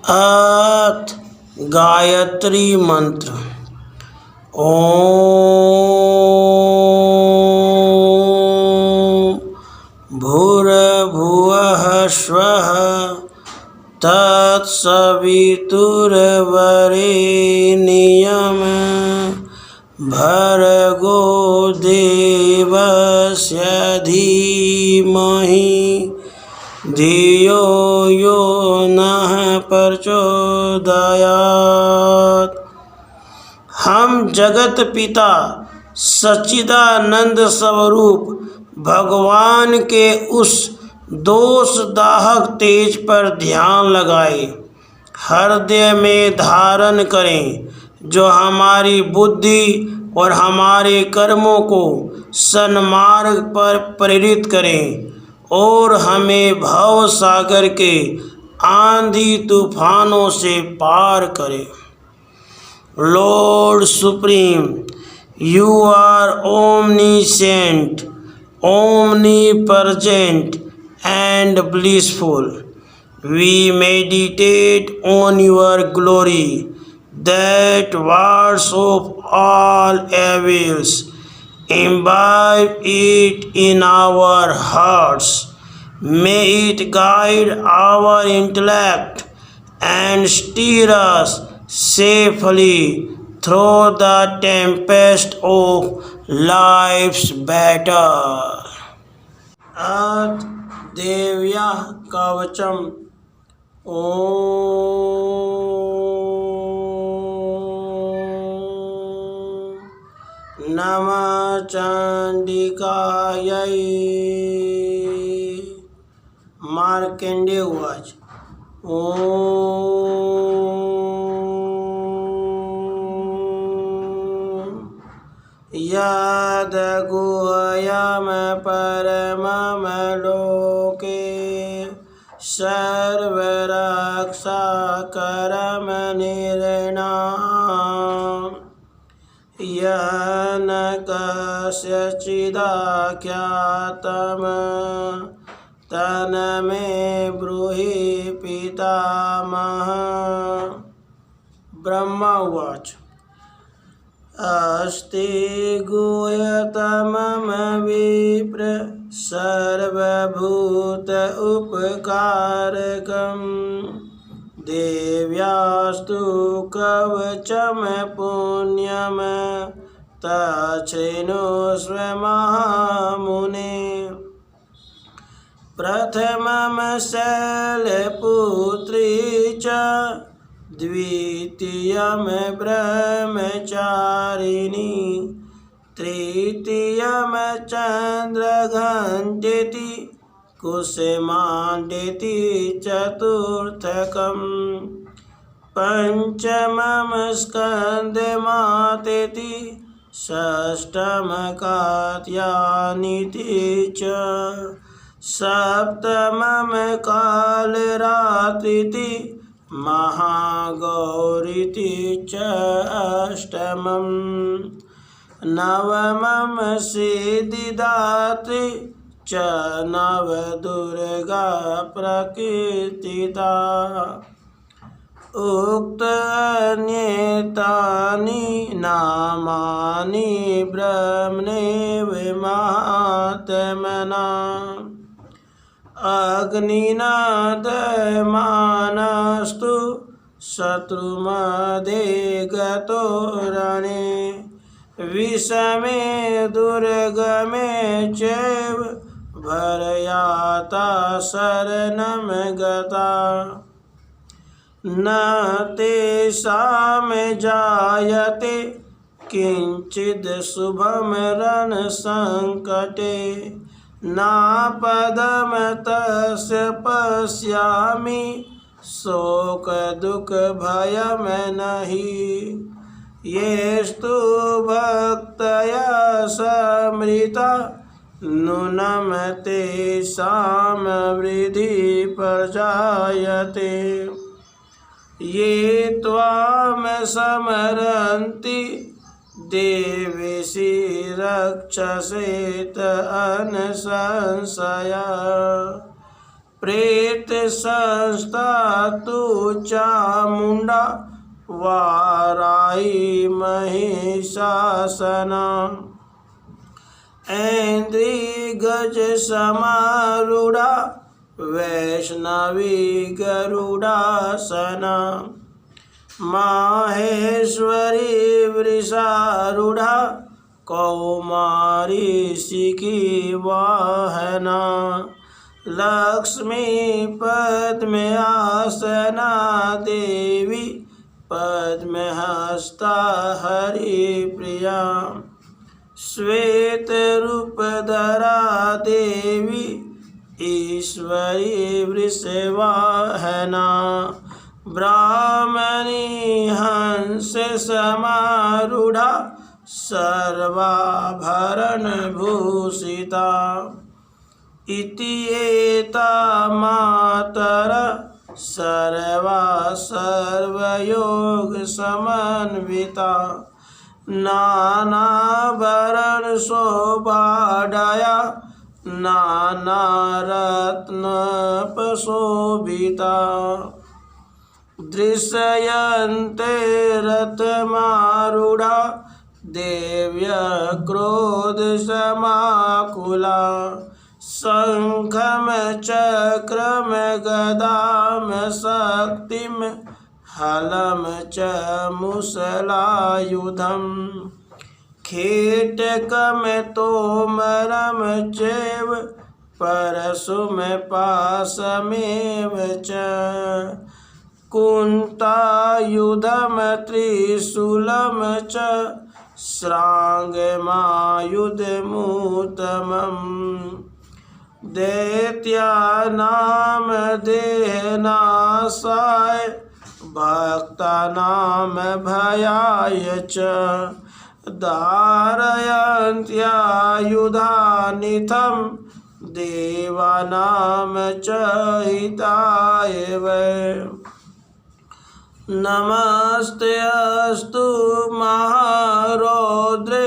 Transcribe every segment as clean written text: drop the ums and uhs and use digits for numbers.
अथ गायत्री मंत्र। ओम भूर्भुवः स्वः तत्सवितुर्वरेण्यं भर्गो देवस्य धीमहि धियो यो नः प्रचोदयात्। हम जगत पिता सच्चिदानंद स्वरूप भगवान के उस दोष दाहक तेज पर ध्यान लगाए, हृदय में धारण करें, जो हमारी बुद्धि और हमारे कर्मों को सन्मार्ग पर प्रेरित करें और हमें भव सागर के आंधी तूफानों से पार करे। Lord supreme, you are omniscient, omnipresent and blissful. We meditate on your glory that wards off all evils. Imbibe it in our hearts. May it guide our intellect and steer us safely through the tempest of life's battle. अथ देव्या कवचम। ओम नमः चंडिकायै। मार्कंडेय उवाच। ओम यद्गुह्यं परमं लोके सर्वरक्षाकरं निर्णाम् येन कस्यचिदाख्यातं तन्मे ब्रूहि पितामहः। ब्रह्मा उवाच। अस्ति गुह्यतमं विप्र सर्वभूत उपकारकं देव्यास्तु कवचं पुण्यं तच्छृणुष्व महामुने। प्रथमं शैलपुत्री च द्वितीयं ब्रह्मचारिणी तृतीयं चन्द्रघण्टेति कुसुमाण्डेति चतुर्थकं पंचमं स्कन्दमातेति षष्ठं कात्यायनीति च सप्तमं कालरात्रिति महागौरीति च अष्टमं नवमं सिद्धिदात्री च नवदुर्गा प्रकीर्तिता। उक्तान्येतानि नामानि ब्रह्मणैव महात्मना अग्निना दह्यमानस्तु शत्रुमध्ये गतो रणे विषमे दुर्गमे चैव भरयाता शरणं गता न तेषां जायते किंचित् शुभं रणसंकटे नापदं तस्य पश्यामि शोकदुःखभयं नहि। येस्तु भक्तया समृता नूनं तेषां वृद्धि प्रजायते। ये त्वां स्मरन्ति देवेशि रक्षसेत अनसंशया प्रेत संस्था तु चामुंडा वाराही महिषासना ऐन्द्री गज समारूढ़ा वैष्णवी गरुड़ासना माहेश्वरी वृषारूढ़ा कौमारी शिखी वाहना लक्ष्मी पद्मासना देवी पद्महस्ता हरिप्रिया श्वेत रूपधरा देवी ईश्वरी वृषवाहना ब्राह्मणी हंस समारूढ़ा सर्वाभरण भूषिता इति एता मातर सर्वा सर्वयोग समन्विता नानाभरण शोभाढ्या नानारत्नपशोभिता दृश्यन्ते रथमारूढ़ा देव्य क्रोधसमाकुला शंखम चक्रम गदाम शक्तिम हलम च मुसलायुधम खेटकम तोमरम चैव परशुम पाशमेव च कुंतायुधम त्रिशूलम च श्रांगमायुधमूतमम् दैत्यानां देहनाशाय भक्तानां भयाय च धारयन्त्यायुधानिथं देवानां च हिताय वै नमस्तेऽस्तु महारौद्रे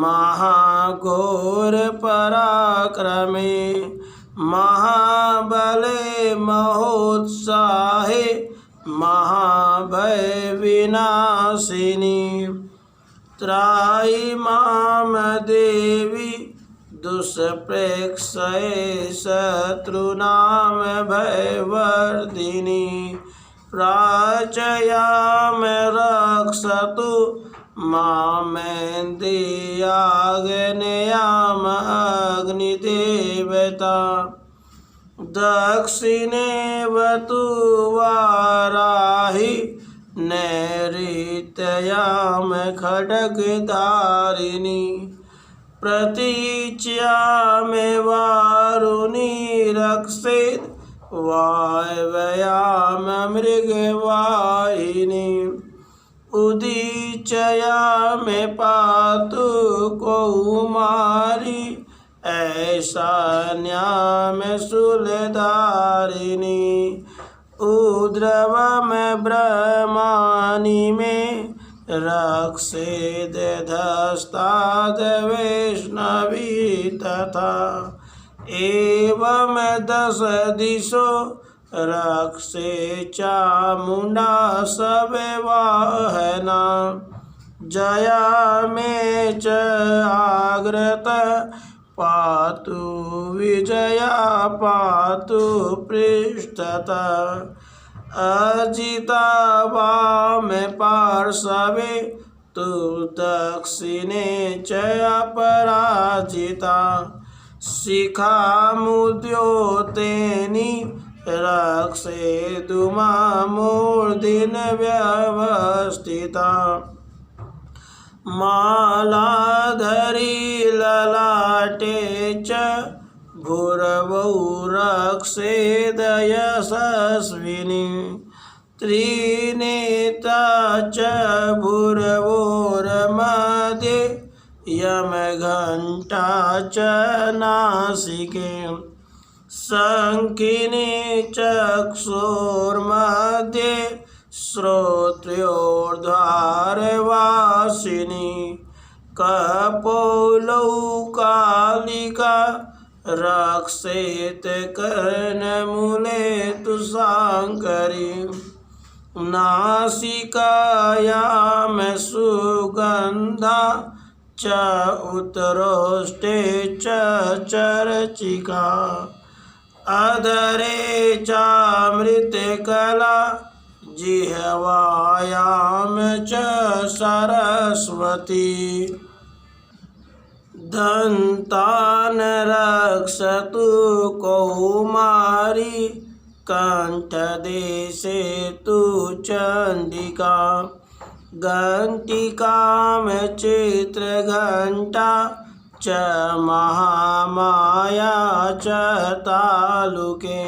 महाघोर पराक्रमे महाबले महोत्साहे महाभय विनाशिनी त्राहि मां देवी दुष्प्रेक्षये शत्रूणां भयवर्धिनी प्राचयाम रक्षतु मामेन्द्रियाग्नेयामग्निदेवता दक्षिणे वतु वाराहि नैऋत्यां खड्गधारिणी प्रतीच्यां वारुणी रक्षेत् वायव्यां मृगवाहिनी उदीचयां पातु कौमारी ऐशान्यां शूलधारिणी ऊर्ध्वं ब्रह्माणि मे रक्षेदधस्ताद् वैष्णवी तथा एवं दश दिशो रक्षे चामुंडा सवेवाहना जया मे च आग्रत पातु विजया पातु पृष्ठतः अजिता वाम पार्श्वे तु दक्षिणे च अपराजिता शिखामुद्योतेनि रक्षेतु मामूर्ध्नि व्यवस्थिता मालाधरी ललाटे च भूरवौ रक्षेद यशस्विनी त्रिनेता च भूरवोर्मध्ये यमघण्टा च नासिके शङ्खिनी चक्षुर्मध्ये श्रोत्र्योर्ध्वारवासिनी कपोलौ कालिका रक्षेत कर्णमूले तु शाङ्करी नासिकायां सुगन्धा च उत्तरोष्टे च चर्चिका अधरे चामृतकला जिह्वायां च सरस्वती दन्तान् रक्षतु कौमारी कंठदेशे तु चंडिका घंटिकां चित्रघंटा च महामाया च तालुके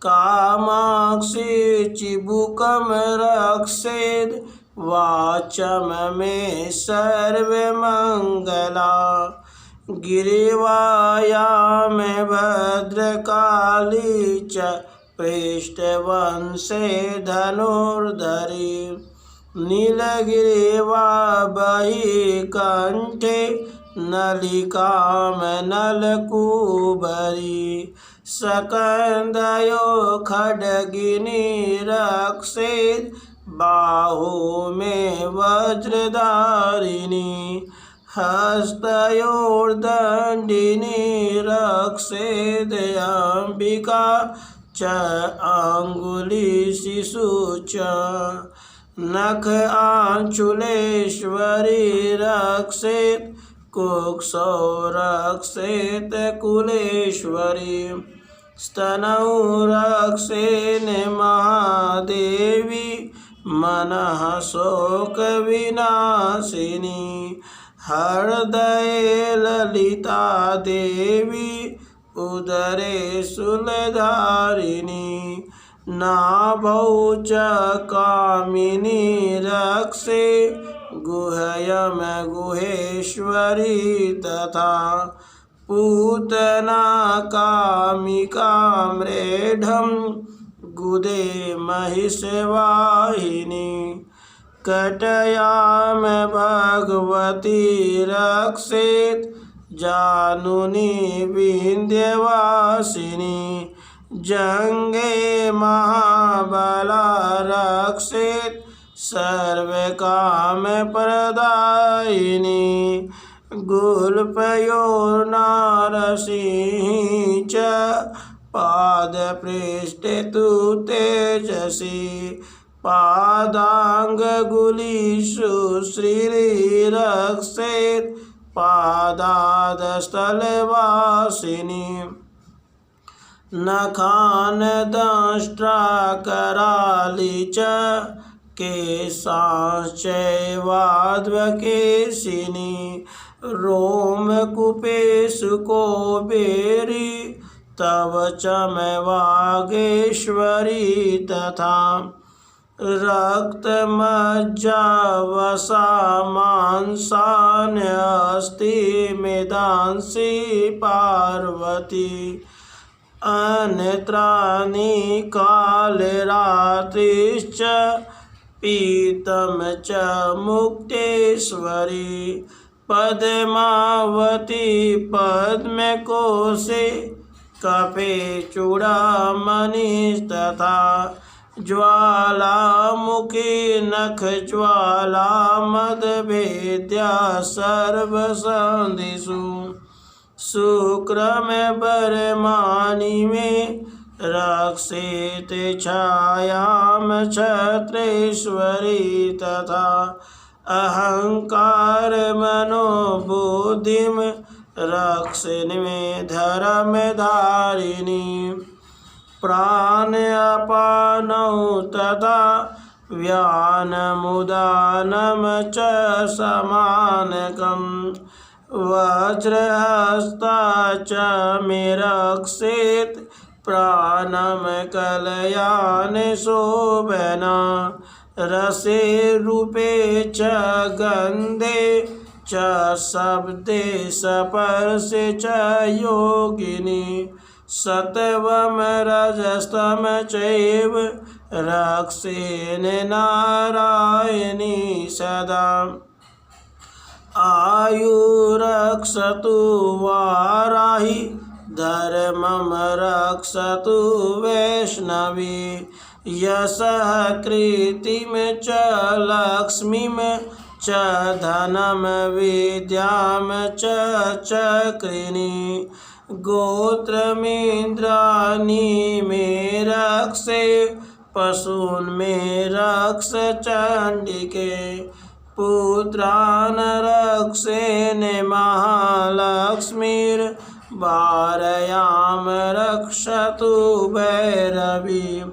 कामाक्षी चिबुकं रक्षेद् वाचं मे सर्वमंगला गिरिवायां भद्रकाली च पृष्ठवंशे धनुर्धरी नीलगिरिवा बहिकण्ठे नलिकां नलकूबरी सकन्दयो खड्गिनी रक्षेत् बाहु मे वज्रधारिणी हस्तयोर्दण्डिनी रक्षेदम्बिका च अङ्गुलिशिशु च नख आंचुलेश्वरी रक्षेत् कुक्षौ रक्षेत् कुलेश्वरी स्तनौ रक्षेन् महादेवी मनः शोकविनाशिनी हृदये ललिता देवी उदरे शूलधारिणी नाभौ च कामिनी रक्षे गुह्यं गुहेश्वरी तथा पूतना कामिका मृढं गुदे महिषवाहिनी कटयां भगवती रक्षेत् जानुनी विन्ध्यवासिनी जंगे महाबला रक्षेत् सर्वकामप्रदायिनी गुल्पयोर्नारसिंही च पादपृष्ठे तु तेजसी पादांगुलीषु श्रीरक्षेत् पादादस्थलवासिनी नखान् दंष्ट्राकराली च केशांश्चैवाध्वकेशिनी रोमकूपेषु कौबेरी तव च मे वागेश्वरी तथा रक्तमज्जावसा मांसान्यस्ति मेदांसि पार्वती अन्यत्राणि कालरात्रिश्च पीतं च मुक्तेश्वरी पद्मावती पद्मकोशे कपे चूड़ामणिस्तथा ज्वालामुखी नखज्वालामदभेद्या सर्वसन्धिषु शुक्रमे बरमाणि मे रक्षेत् छायां छत्रेश्वरी तथा अहंकार मनोबुद्धिं रक्षेन् मे धर्मधारिणी प्राणापानौ तथा व्यानमुदानं च समानकम् वज्रहस्ता च मे रक्षेत् प्राणं कलयान शोभना रसे रूपे च गन्धे च शब्दे स्पर्शे च योगिनी सत्वं रजस्तम चैव रक्षेन् नारायणी सदा आयुरक्षतु वाराहि धर्मं रक्षतु वैष्णवी। यशः कीर्तिं च लक्ष्मीं च धनं विद्यां च चक्रिणी। गोत्रमिन्द्राणि मे रक्षे पशून् मे रक्ष चण्डिके। पुत्रान् रक्षेन् महालक्ष्मीर्भार्यां रक्षतु भैरवी।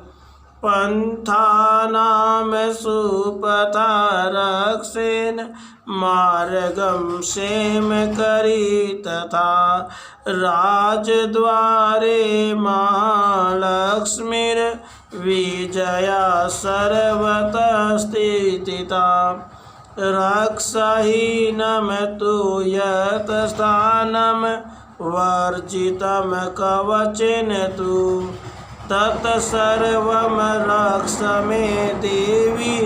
पन्थानां सुपथा रक्षेन् मार्गं क्षेमकरी तथा। राजद्वारे महालक्ष्मीर्विजया सर्वतः स्थिता। रक्षाहीनं तु यत्स्थानं वर्जितं कवचेन तु तत्सर्वं रक्ष मे देवी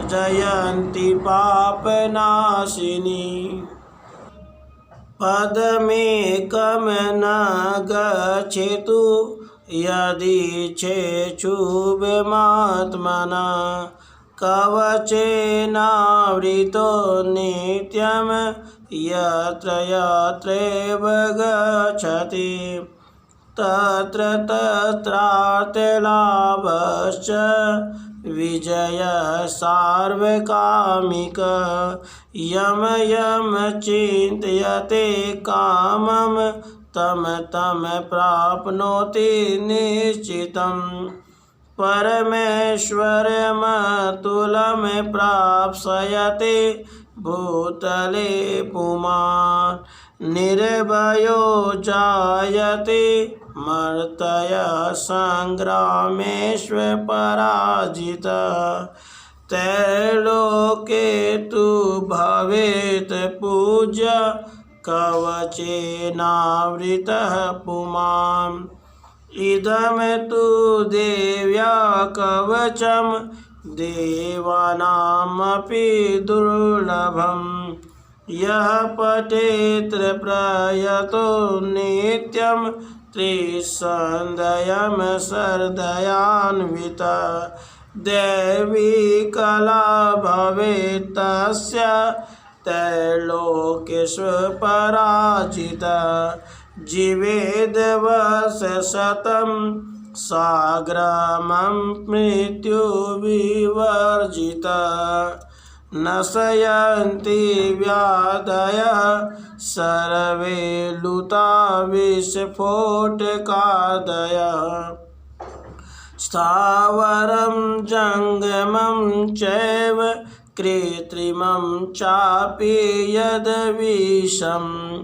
जयन्ती पापनाशिनी। पदमेकं न गच्छेतु यदि चेच्छुभमात्मना। कवचेनावृतो नित्यं यत्र यत्रैव गच्छति। तत्र तत्रार्थलाभश्च विजयः सार्वकामिक। यं यं चिन्तयते कामं तं तं प्राप्नोति निश्चितम्। परमेश्वरमतुलं प्राप्स्यते भूतले पुमान्। निर्भयो जायते मर्त्यः संग्रामेष्वपराजितः। त्रैलोके तु भवेत् पूज्य कवचेनावृतः पुमान्। इदं तु देव्या कवचं देवानामपि दुर्लभम्। यः पठेत् प्रयतो नित्यं त्रिसन्ध्यं श्रद्धयान्वितः। दैवी कला भवेत् तस्य त्रैलोक्येषु पराजितः। जीवेद्वर्षशतं साग्रामं मृत्युविवर्जितः। नशयन्ति व्याधयः सर्वे लुता विस्फोटकादयः। स्थावरं जङ्गमं चैव कृत्रिमं चापि यद्विषम्।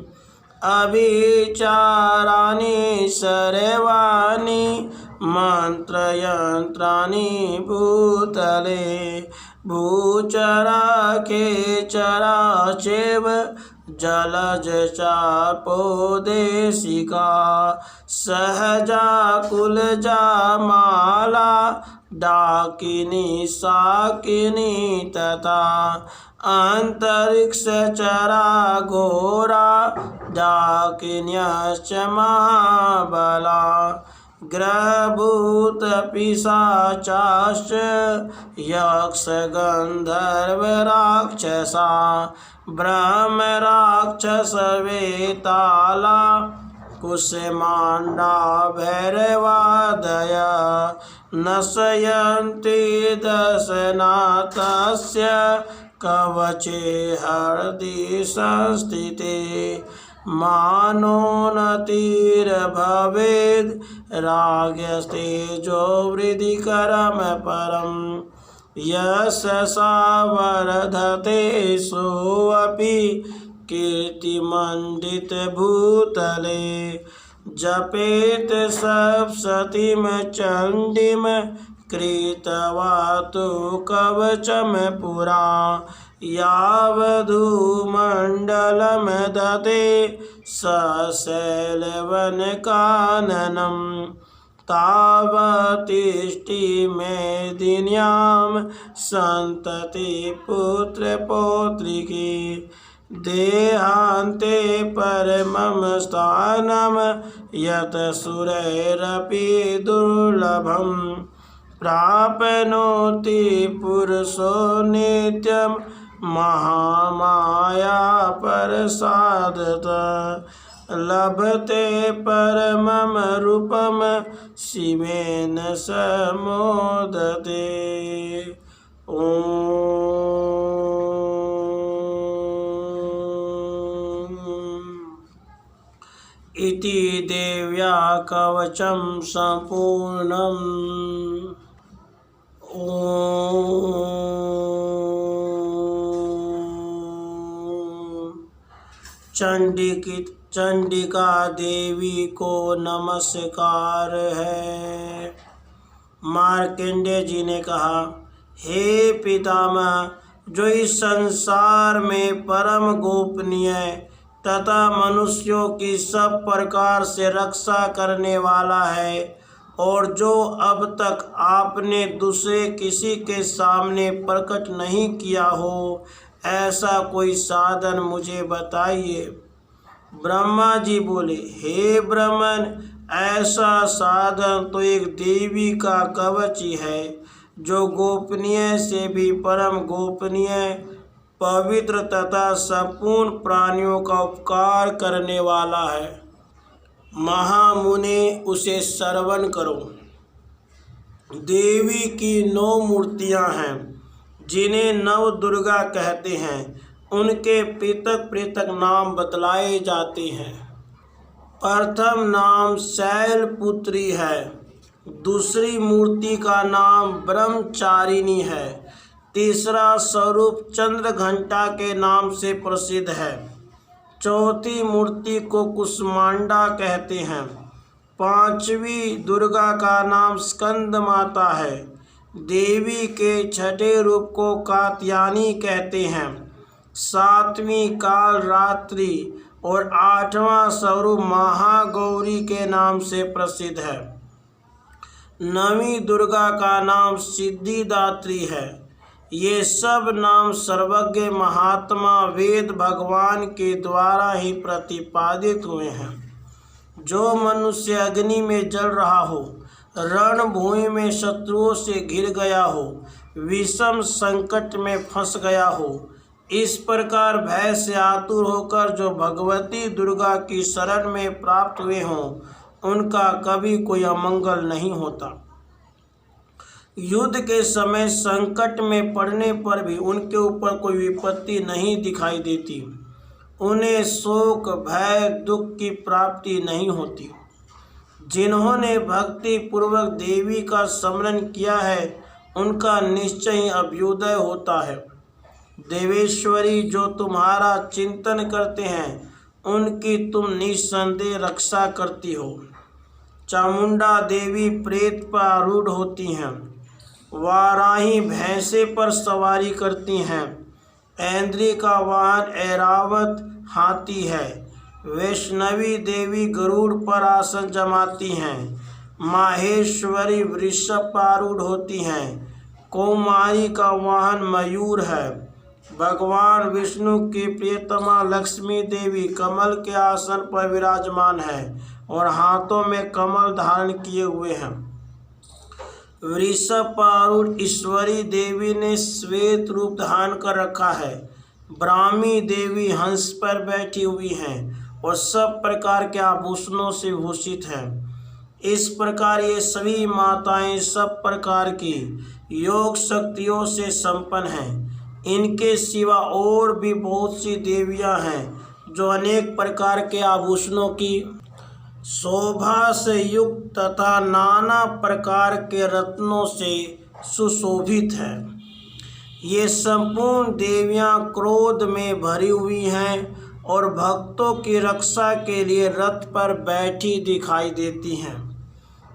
अभिचाराणि सर्वाणि मन्त्रयन्त्राणि भूतले। भूचरा खेचरा चैव जलज चापो देशिका। सहजा कुलजा माला डाकिनी शाकिनी तथा। अंतरिक्षचरा घोरा डाकिन्यश्च महाबला। ग्रहभूतपिशाचाश्च यक्षगन्धर्वराक्षसा। ब्रह्मराक्षसवेताला कुष्माण्डा भैरवादयः। नशयन्ति दशनाथस्य कवचे हृदि संस्थिते। मानोन्नतिर्भवेद् राज्ञस्तेजो वृद्धिकरं परम्। यशसा वर्धते सोऽपि कीर्तिमण्डितभूतले। जपेत् सप्तशतीं चण्डीं कृत्वा तु कवचं पुरा। यावद्धूमण्डलं दते सशैलवनकाननं। तावत्तिष्ठति मेदिन्यां सन्तति पुत्रपौत्रिकी। देहान्ते परमं स्थानं यत् सुरैरपि दुर्लभं प्राप्नोति पुरुषो नित्यं महामाया प्रसादतः लभते परमं रूपं शिवेन समोदते। इति देव्या कवचं सम्पूर्णम्। चंडिका देवी को नमस्कार है। मार्कंडेय जी ने कहा, हे पितामह, जो इस संसार में परम गोपनीय तथा मनुष्यों की सब प्रकार से रक्षा करने वाला है और जो अब तक आपने दूसरे किसी के सामने प्रकट नहीं किया हो, ऐसा कोई साधन मुझे बताइए। ब्रह्मा जी बोले, हे ब्राह्मण, ऐसा साधन तो एक देवी का कवच ही है, जो गोपनीय से भी परम गोपनीय, पवित्र तथा संपूर्ण प्राणियों का उपकार करने वाला है। महामुने, उसे श्रवण करो। देवी की 9 मूर्तियां हैं, जिन्हें नव दुर्गा कहते हैं। उनके पृथक पृथक नाम बतलाए जाते हैं। प्रथम नाम शैलपुत्री है। दूसरी मूर्ति का नाम ब्रह्मचारिणी है। तीसरा स्वरूप चंद्रघंटा के नाम से प्रसिद्ध है। चौथी मूर्ति को कुष्मांडा कहते हैं। पांचवी दुर्गा का नाम स्कंद माता है। देवी के छठे रूप को कात्यायनी कहते हैं। सातवीं काल रात्रि और 8वां स्वरूप महागौरी के नाम से प्रसिद्ध है। 9वीं दुर्गा का नाम सिद्धिदात्री है। ये सब नाम सर्वज्ञ महात्मा वेद भगवान के द्वारा ही प्रतिपादित हुए हैं। जो मनुष्य अग्नि में जल रहा हो, रणभूमि में शत्रुओं से घिर गया हो, विषम संकट में फंस गया हो, इस प्रकार भय से आतुर होकर जो भगवती दुर्गा की शरण में प्राप्त हुए हों, उनका कभी कोई अमंगल नहीं होता। युद्ध के समय संकट में पड़ने पर भी उनके ऊपर कोई विपत्ति नहीं दिखाई देती। उन्हें शोक, भय, दुख की प्राप्ति नहीं होती। जिन्होंने भक्ति पूर्वक देवी का स्मरण किया है, उनका निश्चय ही अभ्युदय होता है। देवेश्वरी, जो तुम्हारा चिंतन करते हैं, उनकी तुम निस्संदेह रक्षा करती हो। चामुंडा देवी प्रेत पर आरूढ़ होती हैं। वाराही भैंसे पर सवारी करती हैं। ऐन्द्री का वाहन ऐरावत हाथी है। वैष्णवी देवी गरुड़ पर आसन जमाती हैं। माहेश्वरी वृषभ पर आरूढ़ होती हैं। कौमारी का वाहन मयूर है। भगवान विष्णु की प्रियतमा लक्ष्मी देवी कमल के आसन पर विराजमान है और हाथों में कमल धारण किए हुए हैं। वृषभ पर आरूढ़ ईश्वरी देवी ने श्वेत रूप धारण कर रखा है। ब्राह्मी देवी हंस पर बैठी हुई हैं और सब प्रकार के आभूषणों से भूषित हैं। इस प्रकार ये सभी माताएं सब प्रकार की योग शक्तियों से संपन्न हैं। इनके सिवा और भी बहुत सी देवियां हैं जो अनेक प्रकार के आभूषणों की शोभा से युक्त तथा नाना प्रकार के रत्नों से सुशोभित है। ये संपूर्ण देवियां क्रोध में भरी हुई हैं और भक्तों की रक्षा के लिए रथ पर बैठी दिखाई देती हैं।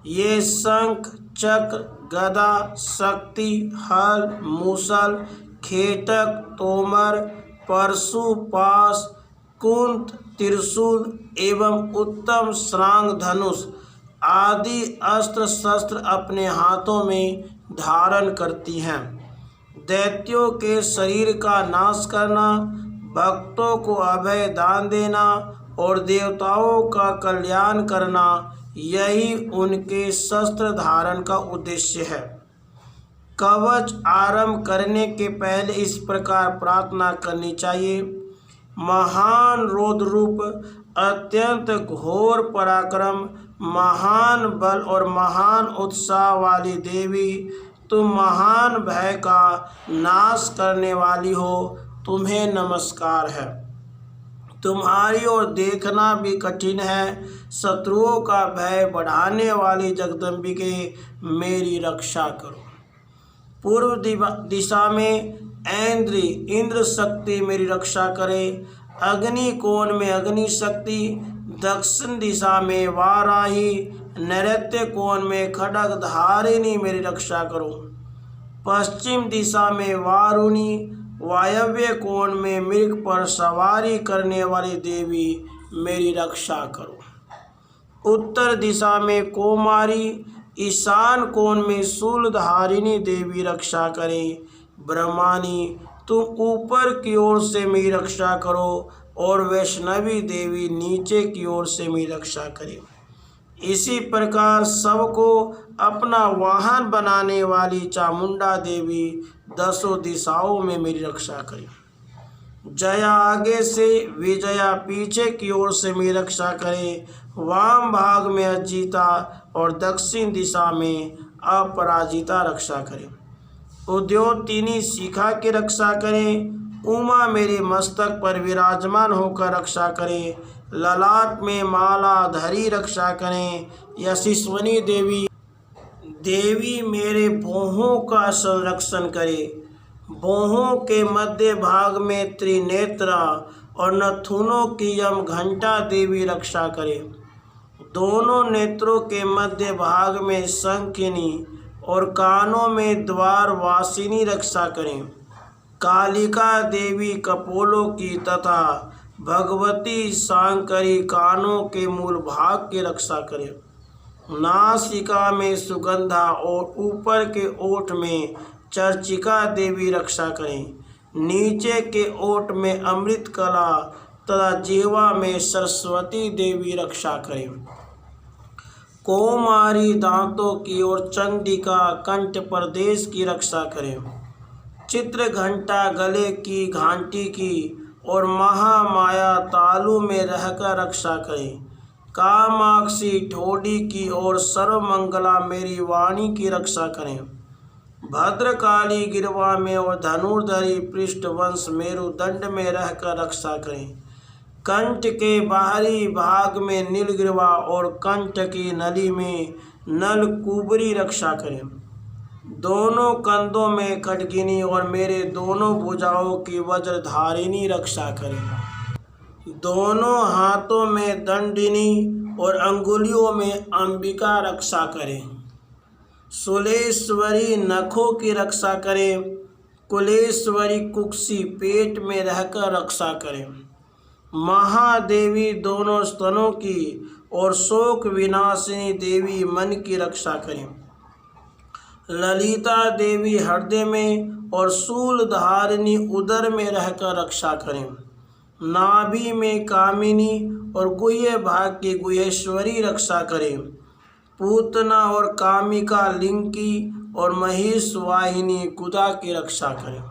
ये शंख, चक्र, गदा, शक्ति, हल, मूसल, खेटक, तोमर, परशु, पाश, कुंत, त्रिशूल एवं उत्तम श्रांग धनुष आदि अस्त्र शस्त्र अपने हाथों में धारण करती हैं। दैत्यों के शरीर का नाश करना, भक्तों को अभय दान देना और देवताओं का कल्याण करना, यही उनके शस्त्र धारण का उद्देश्य है। कवच आरंभ करने के पहले इस प्रकार प्रार्थना करनी चाहिए। महान रौद्ररूप, अत्यंत घोर पराक्रम, महान बल और महान उत्साह वाली देवी, तुम महान भय का नाश करने वाली हो, तुम्हें नमस्कार है। तुम्हारी ओर देखना भी कठिन है। शत्रुओं का भय बढ़ाने वाली जगदम्बिके, मेरी रक्षा करो। पूर्व दिशा में इंद्र शक्ति मेरी रक्षा करे। अग्नि कोण में अग्नि शक्ति, दक्षिण दिशा में वाराही, नैऋत्य कोण में खड्ग धारिणी मेरी रक्षा करो। पश्चिम दिशा में वारुणी, वायव्य कोण में मृग पर सवारी करने वाली देवी मेरी रक्षा करो। उत्तर दिशा में कौमारी, ईशान कोण में शूलधारिणी देवी रक्षा करे। ब्रह्मानी, तुम ऊपर की ओर से मेरी रक्षा करो और वैष्णवी देवी नीचे की ओर से मेरी रक्षा करे। इसी प्रकार सबको अपना वाहन बनाने वाली चामुंडा देवी दसों दिशाओं में मेरी रक्षा करे। जया आगे से, विजया पीछे की ओर से मेरी रक्षा करे। वाम भाग में अजीता और दक्षिण दिशा में अपराजिता रक्षा करे। उद्योतनी शिखा की रक्षा करे। उमा मेरे मस्तक पर विराजमान होकर रक्षा करे। ललाट में माला धरी रक्षा करें। यशस्विनी देवी मेरे भौहों का संरक्षण करे। भौहों के मध्य भाग में त्रिनेत्रा और नथुनों की यम घंटा देवी रक्षा करे। दोनों नेत्रों के मध्य भाग में शंखिनी और कानों में द्वार वासिनी रक्षा करें। कालिका देवी कपोलों की तथा भगवती शांकरी कानों के मूल भाग की रक्षा करें। नासिका में सुगंधा और ऊपर के ओठ में चर्चिका देवी रक्षा करें। नीचे के ओठ में अमृत कला तथा जीवा में सरस्वती देवी रक्षा करें। कौमारी दांतों की और चंडिका कंठ प्रदेश की रक्षा करें। चित्र घंटा गले की घंटी की और महामाया तालु में रहकर रक्षा करें। कामाक्षी ठोडी की और सर्वमंगला मेरी वाणी की रक्षा करें। भद्रकाली गिरवा में और धनुर्धरी पृष्ठवंश मेरुदंड में रहकर रक्षा करें। कंठ के बाहरी भाग में नीलगिरवा और कंठ की नली में नलकुबरी रक्षा करें। दोनों कंधों में खड्गिनी और मेरे दोनों भुजाओं की वज्रधारिणी रक्षा करें। दोनों हाथों में दंडिनी और अंगुलियों में अंबिका रक्षा करें। सुलेश्वरी नखों की रक्षा करें। कुलेश्वरी कुक्षी पेट में रहकर रक्षा करें। महादेवी दोनों स्तनों की और शोक विनाशिनी देवी मन की रक्षा करें। ललिता देवी हृदय में और शूलधारिणी उदर में रहकर रक्षा करें। नाभि में कामिनी और गुह्य भाग की गुहेश्वरी रक्षा करें। पूतना और कामिका लिंकी और महिष वाहिनी गुदा की रक्षा करें।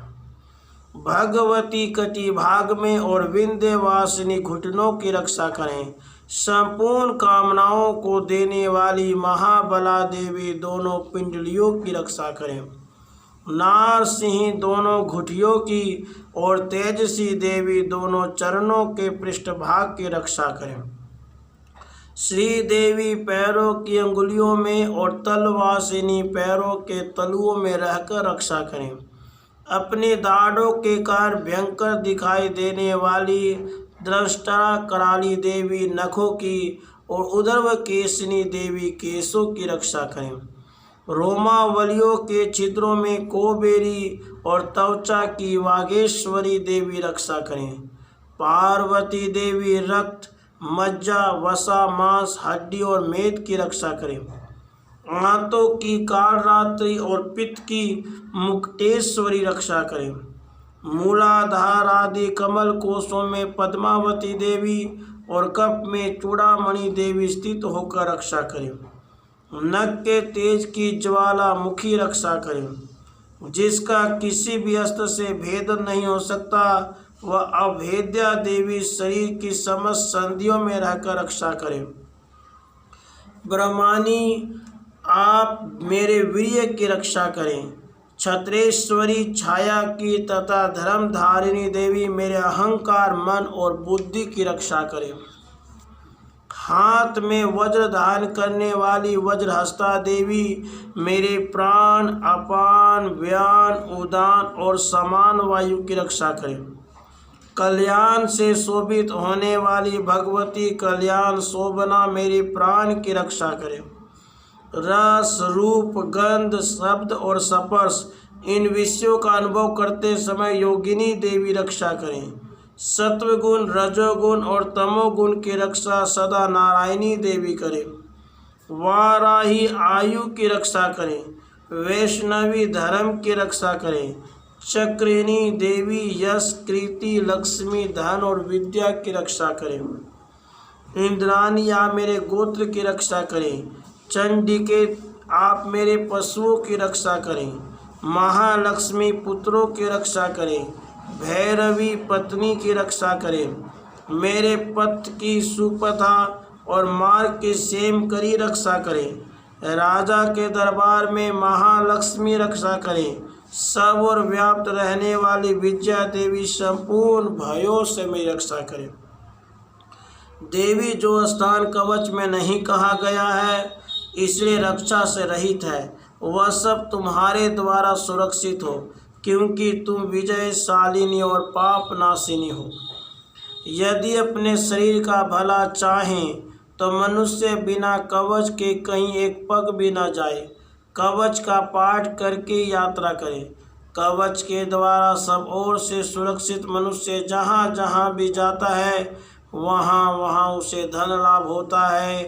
भगवती कटी भाग में और विंध्यवासिनी घुटनों की रक्षा करें। संपूर्ण कामनाओं को देने वाली महाबला देवी दोनों पिंडलियों की रक्षा करें। नारसिंह दोनों घुटियों की और तेजसी देवी दोनों चरणों के पृष्ठभाग की रक्षा करें। श्री देवी पैरों की अंगुलियों में और तलवासिनी पैरों के तलुओं में रहकर रक्षा करें। अपने दाढ़ों के कारण भयंकर दिखाई देने वाली दृष्टा कराली देवी नखों की और उदर्व केशनी देवी केशों की रक्षा करें। रोमावलियों के छिद्रों में कोबेरी और त्वचा की वागेश्वरी देवी रक्षा करें। पार्वती देवी रक्त, मज्जा, वसा, मांस, हड्डी और मेद की रक्षा करें। आंतों की कालरात्रि और पित्त की मुक्तेश्वरी रक्षा करें। मूलाधार आदि कमल कोशों में पद्मावती देवी और कप में चूड़ामणि देवी स्थित होकर रक्षा करें। नग के तेज की ज्वाला मुखी रक्षा करें। जिसका किसी भी अस्त्र से भेदन नहीं हो सकता, वह अभेद्या देवी शरीर की समस्त संधियों में रहकर रक्षा करें। ब्रह्मानी, आप मेरे वीर्य की रक्षा करें। छत्रेश्वरी छाया की तथा धर्मधारिणी देवी मेरे अहंकार, मन और बुद्धि की रक्षा करें। हाथ में वज्र धारण करने वाली वज्रहस्ता देवी मेरे प्राण, अपान, व्यान, उदान और समान वायु की रक्षा करें। कल्याण से शोभित होने वाली भगवती कल्याण शोभना मेरे प्राण की रक्षा करें। रस, रूप, गंध, शब्द और स्पर्श, इन विषयों का अनुभव करते समय योगिनी देवी रक्षा करें। सत्वगुण, रजोगुण और तमोगुण की रक्षा सदा नारायणी देवी करें। वाराही आयु की रक्षा करें। वैष्णवी धर्म की रक्षा करें। चक्रिणी देवी यश, कीर्ति, लक्ष्मी, धन और विद्या की रक्षा करें। इंद्राणी, आप मेरे गोत्र की रक्षा करें। चंडिके, आप मेरे पशुओं की रक्षा करें। महालक्ष्मी, पुत्रों की रक्षा करें। भैरवी, पत्नी की रक्षा करें। मेरे पथ की सुपथा और मार्ग की सेम करी रक्षा करें। राजा के दरबार में महालक्ष्मी रक्षा करें। सब और व्याप्त रहने वाली विद्या देवी संपूर्ण भयों से मेरी रक्षा करें। देवी, जो स्थान कवच में नहीं कहा गया है इसलिए रक्षा से रहित है, वह सब तुम्हारे द्वारा सुरक्षित हो, क्योंकि तुम विजयशालिनी और पापनाशिनी हो। यदि अपने शरीर का भला चाहें तो मनुष्य बिना कवच के कहीं एक पग भी न जाए। कवच का पाठ करके यात्रा करें। कवच के द्वारा सब ओर से सुरक्षित मनुष्य जहाँ जहाँ भी जाता है वहाँ वहाँ उसे धन लाभ होता है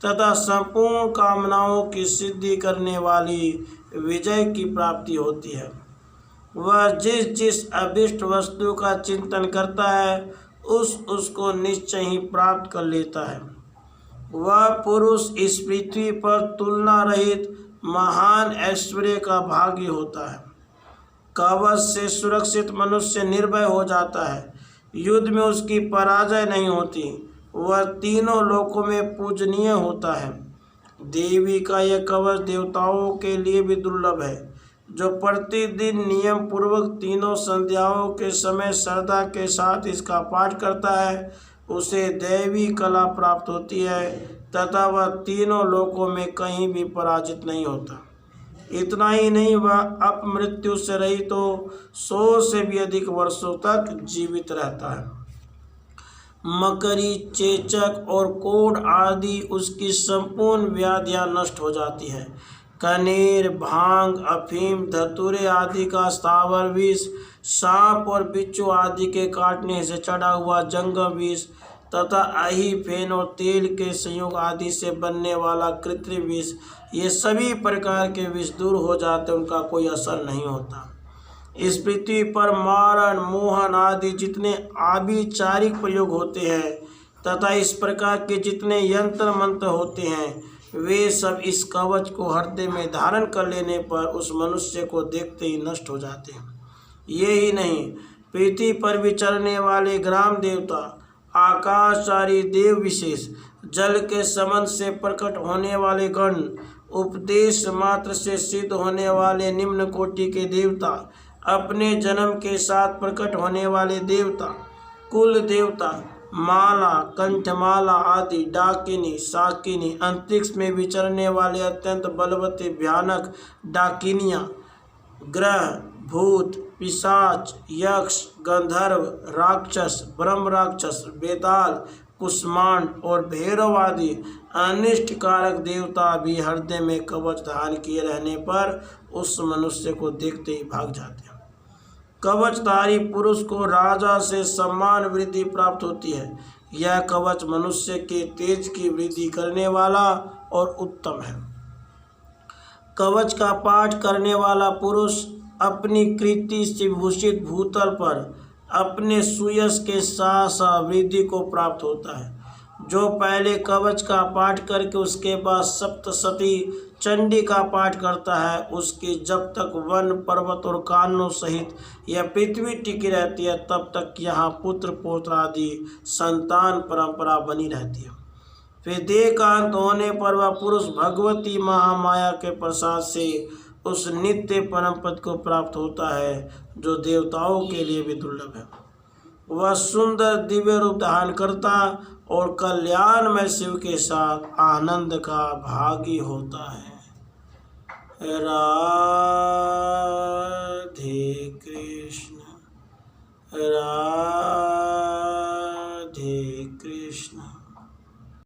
तथा संपूर्ण कामनाओं की सिद्धि करने वाली विजय की प्राप्ति होती है। वह जिस जिस अभिष्ट वस्तु का चिंतन करता है उसको निश्चय ही प्राप्त कर लेता है। वह पुरुष इस पृथ्वी पर तुलना रहित महान ऐश्वर्य का भागी होता है। कवच से सुरक्षित मनुष्य निर्भय हो जाता है। युद्ध में उसकी पराजय नहीं होती। वह तीनों लोकों में पूजनीय होता है। देवी का यह कवच देवताओं के लिए भी दुर्लभ है। जो प्रतिदिन नियम पूर्वक तीनों संध्याओं के समय श्रद्धा के साथ इसका पाठ करता है उसे दैवी कला प्राप्त होती है तथा वह तीनों लोकों में कहीं भी पराजित नहीं होता। इतना ही नहीं, वह अपमृत्यु से रहित तो 100 से भी अधिक वर्षों तक जीवित रहता है। मकरी, चेचक और कोढ़ आदि उसकी संपूर्ण व्याधियां नष्ट हो जाती है। कनेर, भांग, अफीम, धतूरे आदि का स्थावर विष, सांप और बिच्छू आदि के काटने से चढ़ा हुआ जंगम विष तथा अही, फेन और तेल के संयोग आदि से बनने वाला कृत्रिम विष, ये सभी प्रकार के विष दूर हो जाते, उनका कोई असर नहीं होता। इस पृथ्वी पर मारण, मोहन आदि जितने आभिचारिक प्रयोग होते हैं तथा इस प्रकार के जितने यंत्र मंत्र होते हैं वे सब इस कवच को हृदय में धारण कर लेने पर उस मनुष्य को देखते ही नष्ट हो जाते हैं। ये ही नहीं, पृथ्वी पर विचरने वाले ग्राम देवता, आकाशचारी देव विशेष, जल के संबंध से प्रकट होने वाले गण, उपदेश मात्र से सिद्ध होने वाले निम्न कोटि के देवता, अपने जन्म के साथ प्रकट होने वाले देवता, कुल देवता, माला, कंठमाला आदि, डाकिनी, साकिनी, अंतरिक्ष में विचरने वाले अत्यंत बलवती भयानक डाकिनियाँ, ग्रह, भूत, पिशाच, यक्ष, गंधर्व, राक्षस, ब्रह्म राक्षस, बेताल, कुष्मांड और भैरव आदि अनिष्टकारक देवता भी हृदय में कवच धारण किए रहने पर उस मनुष्य को देखते ही भाग जाते हैं। कवचधारी पुरुष को राजा से सम्मान वृद्धि प्राप्त होती है। यह कवच मनुष्य के तेज की वृद्धि करने वाला और उत्तम है। कवच का पाठ करने वाला पुरुष अपनी कृति से विभूषित भूतल पर अपने सुयश के साथ वृद्धि को प्राप्त होता है। जो पहले कवच का पाठ करके उसके बाद सप्तशती चंडी का पाठ करता है, उसकी जब तक वन पर्वत और कानों सहित यह पृथ्वी टिकी रहती है, तब तक यहाँ पुत्र पौत्र आदि संतान परंपरा बनी रहती है। फिर देह का अंत होने पर वह पुरुष भगवती महामाया के प्रसाद से उस नित्य परम पद को प्राप्त होता है, जो देवताओं के लिए भी दुर्लभ है। वह सुंदर दिव्य रूप धारण करता और कल्याण में शिव के साथ आनंद का भागी होता है।